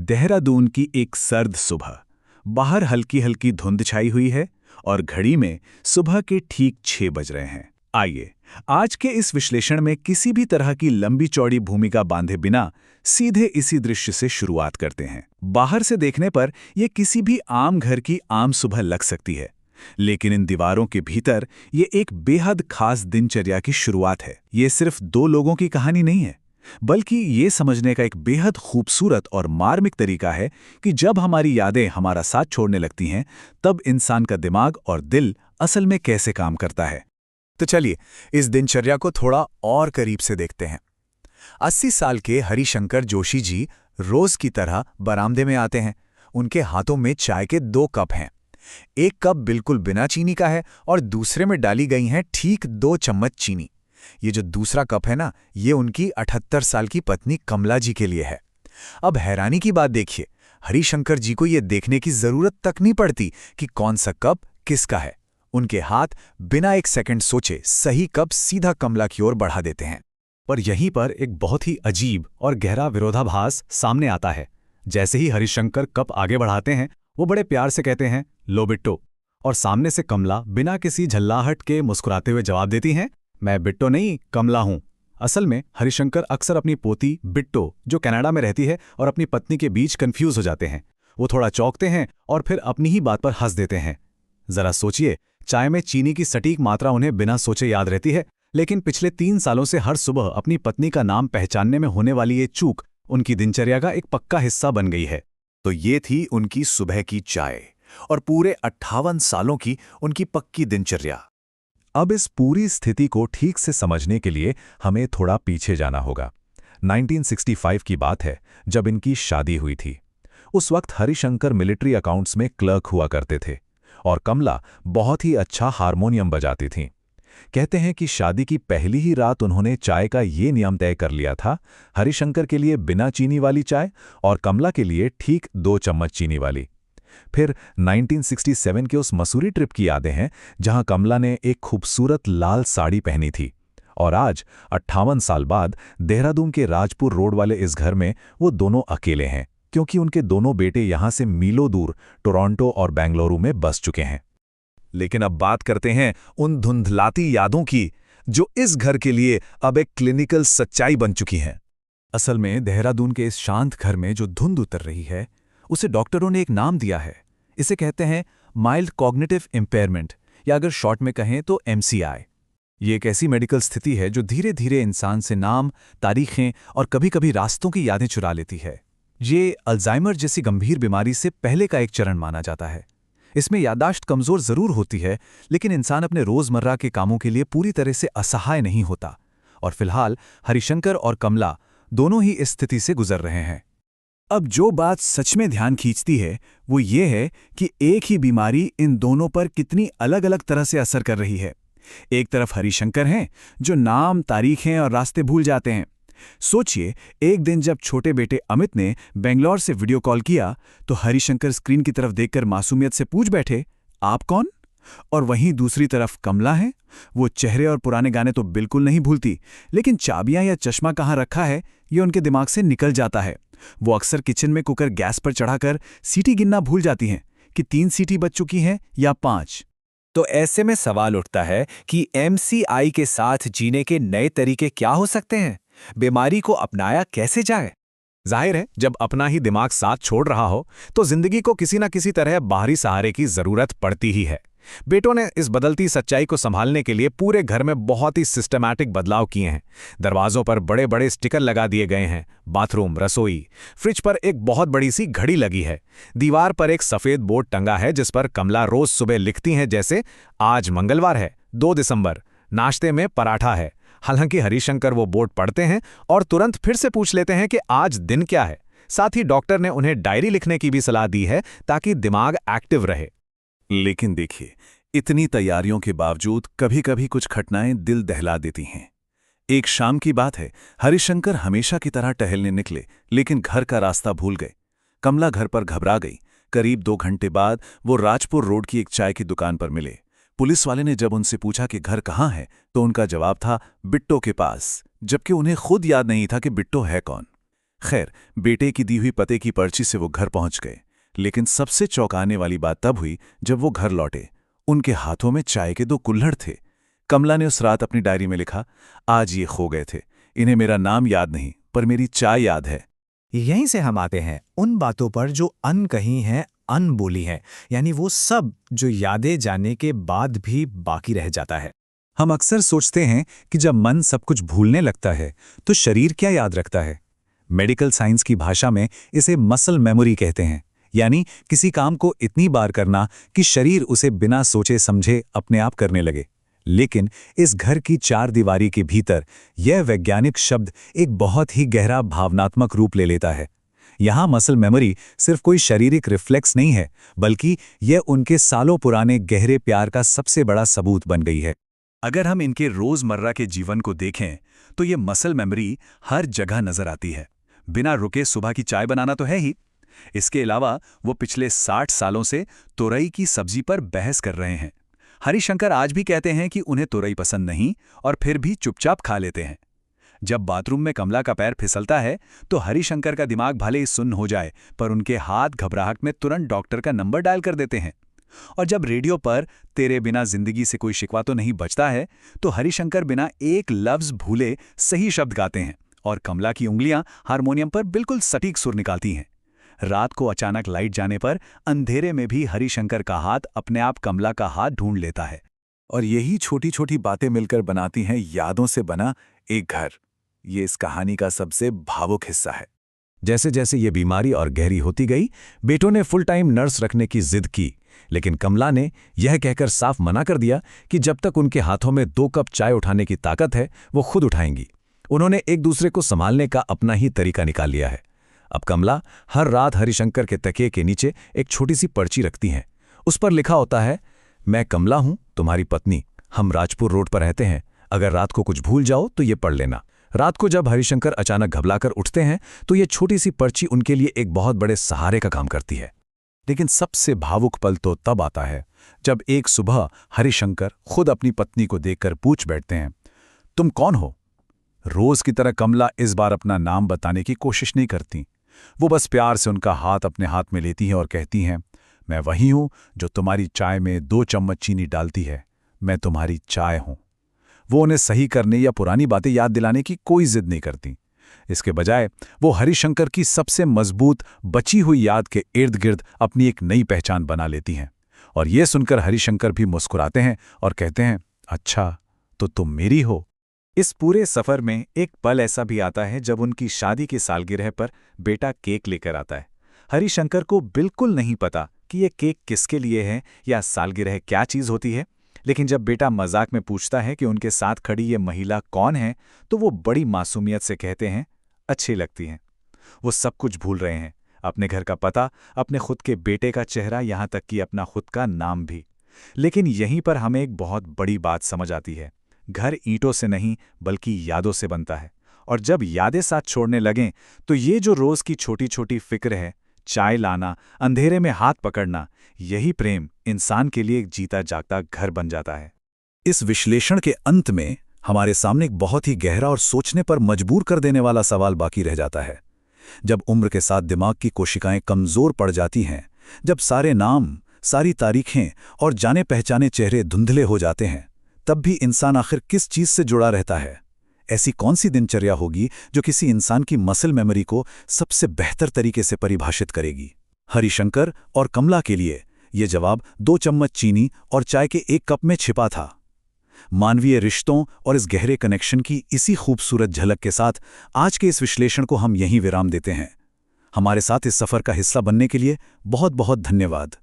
देहरादून की एक सर्द सुबह। बाहर हल्की हल्की धुंध छाई हुई है और घड़ी में सुबह के ठीक 6 बज रहे हैं। आइए आज के इस विश्लेषण में किसी भी तरह की लंबी चौड़ी भूमिका बांधे बिना सीधे इसी दृश्य से शुरुआत करते हैं। बाहर से देखने पर यह किसी भी आम घर की आम सुबह लग सकती है, लेकिन इन दीवारों के भीतर ये एक बेहद खास दिनचर्या की शुरुआत है। ये सिर्फ 2 लोगों की कहानी नहीं है, बल्कि ये समझने का एक बेहद खूबसूरत और मार्मिक तरीका है कि जब हमारी यादें हमारा साथ छोड़ने लगती हैं, तब इंसान का दिमाग और दिल असल में कैसे काम करता है। तो चलिए इस दिनचर्या को थोड़ा और करीब से देखते हैं। 80 साल के हरिशंकर जोशी जी रोज की तरह बरामदे में आते हैं। उनके हाथों में चाय के 2 कप हैं। एक कप बिल्कुल बिना चीनी का है और दूसरे में डाली गई हैं ठीक 2 चम्मच चीनी। ये जो दूसरा कप है ना, ये उनकी 78 साल की पत्नी कमला जी के लिए है। अब हैरानी की बात देखिए, हरिशंकर जी को ये देखने की जरूरत तक नहीं पड़ती कि कौन सा कप किसका है। उनके हाथ बिना एक सेकंड सोचे सही कप सीधा कमला की ओर बढ़ा देते हैं। पर यहीं पर एक बहुत ही अजीब और गहरा विरोधाभास सामने आता है। जैसे ही हरिशंकर कप आगे बढ़ाते हैं, वो बड़े प्यार से कहते हैं, लो बिट्टो। और सामने से कमला बिना किसी झल्लाहट के मुस्कुराते हुए जवाब देती हैं, मैं बिट्टो नहीं, कमला हूं। असल में हरिशंकर अक्सर अपनी पोती बिट्टो, जो कनाडा में रहती है, और अपनी पत्नी के बीच कंफ्यूज हो जाते हैं। वो थोड़ा चौंकते हैं और फिर अपनी ही बात पर हंस देते हैं। जरा सोचिए, चाय में चीनी की सटीक मात्रा उन्हें बिना सोचे याद रहती है, लेकिन पिछले 3 सालों से हर सुबह अपनी पत्नी का नाम पहचानने में होने वाली ये चूक उनकी दिनचर्या का एक पक्का हिस्सा बन गई है। तो ये थी उनकी सुबह की चाय और पूरे 58 सालों की उनकी पक्की दिनचर्या। अब इस पूरी स्थिति को ठीक से समझने के लिए हमें थोड़ा पीछे जाना होगा। 1965 की बात है, जब इनकी शादी हुई थी। उस वक्त हरिशंकर मिलिट्री अकाउंट्स में क्लर्क हुआ करते थे और कमला बहुत ही अच्छा हारमोनियम बजाती थीं। कहते हैं कि शादी की पहली ही रात उन्होंने चाय का ये नियम तय कर लिया था, हरिशंकर के लिए बिना चीनी वाली चाय और कमला के लिए ठीक 2 चम्मच चीनी वाली। फिर 1967 के उस मसूरी ट्रिप की यादें हैं, जहां कमला ने एक खूबसूरत लाल साड़ी पहनी थी। और आज 58 साल बाद देहरादून के राजपुर रोड वाले इस घर में वो दोनों अकेले हैं, क्योंकि उनके दोनों बेटे यहां से मीलों दूर टोरंटो और बेंगलुरु में बस चुके हैं। लेकिन अब बात करते हैं उन धुंधलाती यादों की, जो इस घर के लिए अब एक क्लिनिकल सच्चाई बन चुकी हैं। असल में देहरादून के इस शांत घर में जो धुंध उतर रही है, उसे डॉक्टरों ने एक नाम दिया है। इसे कहते हैं माइल्ड कॉग्निटिव इम्पेयरमेंट, या अगर शॉर्ट में कहें तो MCI। ये एक ऐसी मेडिकल स्थिति है जो धीरे धीरे इंसान से नाम, तारीखें और कभी कभी रास्तों की यादें चुरा लेती है। ये अल्जाइमर जैसी गंभीर बीमारी से पहले का एक चरण माना जाता है। इसमें याददाश्त कमजोर जरूर होती है, लेकिन इंसान अपने रोजमर्रा के कामों के लिए पूरी तरह से असहाय नहीं होता। और फिलहाल हरिशंकर और कमला दोनों ही इस स्थिति से गुजर रहे हैं। अब जो बात सच में ध्यान खींचती है, वो ये है कि एक ही बीमारी इन दोनों पर कितनी अलग अलग तरह से असर कर रही है। एक तरफ हरिशंकर हैं, जो नाम, तारीखें और रास्ते भूल जाते हैं। सोचिए, एक दिन जब छोटे बेटे अमित ने बेंगलौर से वीडियो कॉल किया, तो हरिशंकर स्क्रीन की तरफ देखकर मासूमियत से पूछ बैठे, आप कौन? और वहीं दूसरी तरफ कमला है। वो चेहरे और पुराने गाने तो बिल्कुल नहीं भूलती, लेकिन चाबियां या चश्मा कहाँ रखा है, ये उनके दिमाग से निकल जाता है। वो अक्सर किचन में कुकर गैस पर चढ़ाकर सीटी गिनना भूल जाती हैं कि 3 सीटी बज चुकी हैं या 5। तो ऐसे में सवाल उठता है कि MCI के साथ जीने के नए तरीके क्या हो सकते हैं? बीमारी को अपनाया कैसे जाए? जाहिर है, जब अपना ही दिमाग साथ छोड़ रहा हो, तो जिंदगी को किसी न किसी तरह बाहरी सहारे की जरूरत पड़ती ही है। बेटों ने इस बदलती सच्चाई को संभालने के लिए पूरे घर में बहुत ही सिस्टमैटिक बदलाव किए हैं। दरवाजों पर बड़े बड़े स्टिकर लगा दिए गए हैं। बाथरूम, रसोई, फ्रिज पर एक बहुत बड़ी सी घड़ी लगी है। दीवार पर एक सफेद बोर्ड टंगा है, जिस पर कमला रोज सुबह लिखती हैं, जैसे आज मंगलवार है, 2 दिसंबर, नाश्ते में पराठा है। हालांकि हरिशंकर वो बोर्ड पढ़ते हैं और तुरंत फिर से पूछ लेते हैं कि आज दिन क्या है। साथ ही डॉक्टर ने उन्हें डायरी लिखने की भी सलाह दी है, ताकि दिमाग एक्टिव रहे। लेकिन देखिए, इतनी तैयारियों के बावजूद कभी कभी कुछ घटनाएं दिल दहला देती हैं। एक शाम की बात है, हरिशंकर हमेशा की तरह टहलने निकले, लेकिन घर का रास्ता भूल गए। कमला घर पर घबरा गई। करीब 2 घंटे बाद वो राजपुर रोड की एक चाय की दुकान पर मिले। पुलिस वाले ने जब उनसे पूछा कि घर कहाँ है, तो उनका जवाब था बिट्टो के पास, जबकि उन्हें खुद याद नहीं था कि बिट्टो है कौन। खैर, बेटे की दी हुई पते की पर्ची से वो घर पहुंच गए, लेकिन सबसे चौंकाने वाली बात तब हुई जब वो घर लौटे। उनके हाथों में चाय के 2 कुल्हड़ थे। कमला ने उस रात अपनी डायरी में लिखा, आज ये खो गए थे। इन्हें मेरा नाम याद नहीं, पर मेरी चाय याद है। यहीं से हम आते हैं उन बातों पर जो अनकही हैं, अनबोली हैं, यानी वो सब जो यादें जाने के बाद भी बाकी रह जाता है। हम अक्सर सोचते हैं कि जब मन सब कुछ भूलने लगता है तो शरीर क्या याद रखता है। मेडिकल साइंस की भाषा में इसे मसल मेमोरी कहते हैं, यानी किसी काम को इतनी बार करना कि शरीर उसे बिना सोचे समझे अपने आप करने लगे। लेकिन इस घर की 4 दीवारी के भीतर यह वैज्ञानिक शब्द एक बहुत ही गहरा भावनात्मक रूप ले लेता है। यहाँ मसल मेमोरी सिर्फ कोई शारीरिक रिफ्लेक्स नहीं है, बल्कि यह उनके सालों पुराने गहरे प्यार का सबसे बड़ा सबूत बन गई है। अगर हम इनके रोजमर्रा के जीवन को देखें तो ये मसल मेमोरी हर जगह नजर आती है। बिना रुके सुबह की चाय बनाना तो है ही, इसके अलावा वो पिछले 60 सालों से तुरई की सब्जी पर बहस कर रहे हैं। हरिशंकर आज भी कहते हैं कि उन्हें तुरई पसंद नहीं, और फिर भी चुपचाप खा लेते हैं। जब बाथरूम में कमला का पैर फिसलता है तो हरिशंकर का दिमाग भले ही सुन्न हो जाए, पर उनके हाथ घबराहट में तुरंत डॉक्टर का नंबर डायल कर देते हैं। और जब रेडियो पर तेरे बिना जिंदगी से कोई शिकवा तो नहीं बचता है, तो हरिशंकर बिना एक लफ्ज भूले सही शब्द गाते हैं, और कमला की उंगलियां हारमोनियम पर बिल्कुल सटीक सुर निकालती हैं। रात को अचानक लाइट जाने पर अंधेरे में भी हरिशंकर का हाथ अपने आप कमला का हाथ ढूंढ लेता है, और यही छोटी छोटी बातें मिलकर बनाती हैं यादों से बना एक घर। ये इस कहानी का सबसे भावुक हिस्सा है। जैसे जैसे ये बीमारी और गहरी होती गई, बेटों ने फुल टाइम नर्स रखने की जिद की, लेकिन कमला ने यह कहकर साफ मना कर दिया कि जब तक उनके हाथों में 2 कप चाय उठाने की ताकत है, वो खुद उठाएंगी। उन्होंने एक दूसरे को संभालने का अपना ही तरीका निकाल लिया है। अब कमला हर रात हरिशंकर के तकिए के नीचे एक छोटी सी पर्ची रखती हैं। उस पर लिखा होता है, मैं कमला हूं, तुम्हारी पत्नी, हम राजपुर रोड पर रहते हैं, अगर रात को कुछ भूल जाओ तो ये पढ़ लेना। रात को जब हरिशंकर अचानक घबराकर उठते हैं तो ये छोटी सी पर्ची उनके लिए एक बहुत बड़े सहारे का काम करती है। लेकिन सबसे भावुक पल तो तब आता है जब एक सुबह हरिशंकर खुद अपनी पत्नी को देखकर पूछ बैठते हैं, तुम कौन हो? रोज की तरह कमला इस बार अपना नाम बताने की कोशिश नहीं करती। वो बस प्यार से उनका हाथ अपने हाथ में लेती हैं और कहती हैं, मैं वही हूं जो तुम्हारी चाय में 2 चम्मच चीनी डालती है, मैं तुम्हारी चाय हूं। वो उन्हें सही करने या पुरानी बातें याद दिलाने की कोई जिद नहीं करती। इसके बजाय वो हरिशंकर की सबसे मजबूत बची हुई याद के इर्द गिर्द अपनी एक नई पहचान बना लेती हैं। और ये सुनकर हरिशंकर भी मुस्कुराते हैं और कहते हैं, अच्छा तो तुम मेरी हो। इस पूरे सफर में एक पल ऐसा भी आता है जब उनकी शादी की सालगिरह पर बेटा केक लेकर आता है। हरिशंकर को बिल्कुल नहीं पता कि ये केक किसके लिए है या सालगिरह क्या चीज़ होती है, लेकिन जब बेटा मजाक में पूछता है कि उनके साथ खड़ी ये महिला कौन है, तो वो बड़ी मासूमियत से कहते हैं, अच्छी लगती हैं। वो सब कुछ भूल रहे हैं, अपने घर का पता, अपने खुद के बेटे का चेहरा, यहाँ तक कि अपना खुद का नाम भी। लेकिन यहीं पर हमें एक बहुत बड़ी बात समझ आती है, घर ईंटों से नहीं बल्कि यादों से बनता है। और जब यादें साथ छोड़ने लगें तो ये जो रोज की छोटी छोटी फिक्र है, चाय लाना, अंधेरे में हाथ पकड़ना, यही प्रेम इंसान के लिए एक जीता जागता घर बन जाता है। इस विश्लेषण के अंत में हमारे सामने एक बहुत ही गहरा और सोचने पर मजबूर कर देने वाला सवाल बाकी रह जाता है। जब उम्र के साथ दिमाग की कोशिकाएं कमजोर पड़ जाती हैं, जब सारे नाम, सारी तारीखें और जाने पहचाने चेहरे धुंधले हो जाते हैं, तब भी इंसान आखिर किस चीज से जुड़ा रहता है? ऐसी कौन सी दिनचर्या होगी जो किसी इंसान की मसल मेमोरी को सबसे बेहतर तरीके से परिभाषित करेगी? हरिशंकर और कमला के लिए यह जवाब 2 चम्मच चीनी और चाय के 1 कप में छिपा था। मानवीय रिश्तों और इस गहरे कनेक्शन की इसी खूबसूरत झलक के साथ आज के इस विश्लेषण को हम यहीं विराम देते हैं। हमारे साथ इस सफर का हिस्सा बनने के लिए बहुत बहुत धन्यवाद।